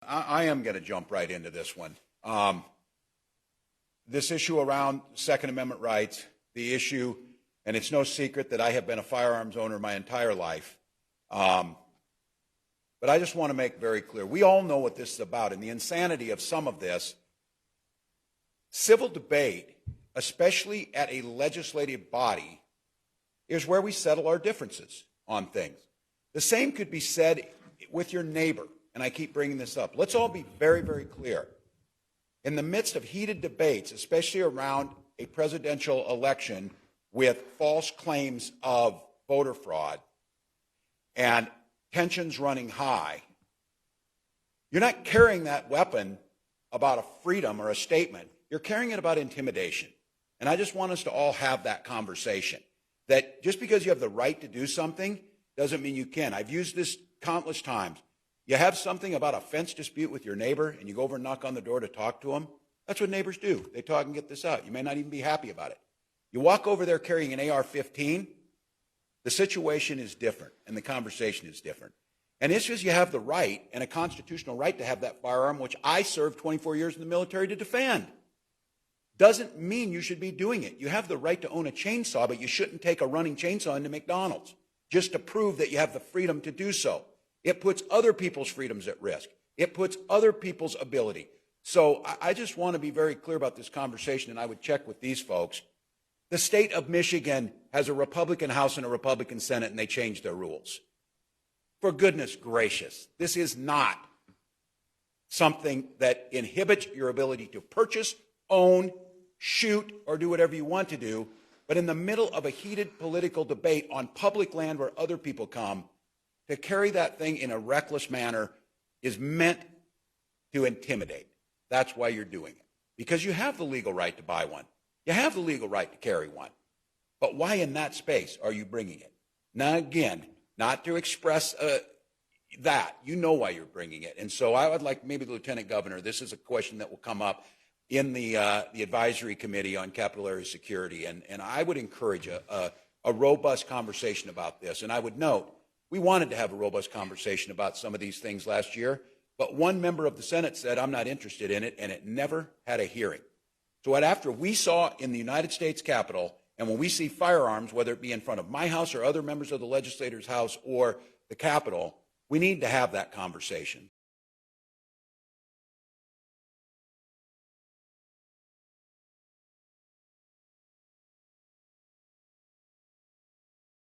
I am going to jump right into this one. This issue around Second Amendment rights, the issue, and it's no secret that I have been a firearms owner my entire life. But I just want to make very clear, we all know what this is about, and the insanity of some of this. Civil debate, especially at a legislative body, is where we settle our differences on things. The same could be said with your neighbor, and I keep bringing this up. Let's all be very, very clear. In the midst of heated debates, especially around a presidential election with false claims of voter fraud and tensions running high, you're not carrying that weapon about a freedom or a statement. You're carrying it about intimidation. And I just want us to all have that conversation, that just because you have the right to do something doesn't mean you can. I've used this countless times. You have something about a fence dispute with your neighbor, and you go over and knock on the door to talk to them. That's what neighbors do. They talk and get this out. You may not even be happy about it. You walk over there carrying an AR-15, the situation is different, and the conversation is different. And it's just you have the right, and a constitutional right, to have that firearm, which I served 24 years in the military to defend. Doesn't mean you should be doing it. You have the right to own a chainsaw, but you shouldn't take a running chainsaw into McDonald's just to prove that you have the freedom to do so. It puts other people's freedoms at risk. It puts other people's ability. So I just want to be very clear about this conversation, and I would check with these folks. The state of Michigan has a Republican House and a Republican Senate, and they changed their rules. For goodness gracious, this is not something that inhibits your ability to purchase, own, shoot, or do whatever you want to do. But in the middle of a heated political debate on public land where other people come, to carry that thing in a reckless manner is meant to intimidate. That's why you're doing it. Because you have the legal right to buy one. You have the legal right to carry one. But why in that space are you bringing it? Now, again, not to express that. You know why you're bringing it. And so I would like maybe the Lieutenant Governor, this is a question that will come up in the advisory committee on Capitol Area Security. And I would encourage a robust conversation about this. And I would note, we wanted to have a robust conversation about some of these things last year, but one member of the Senate said, I'm not interested in it, and it never had a hearing. So after we saw in the United States Capitol, and when we see firearms, whether it be in front of my house or other members of the legislator's house or the Capitol, we need to have that conversation.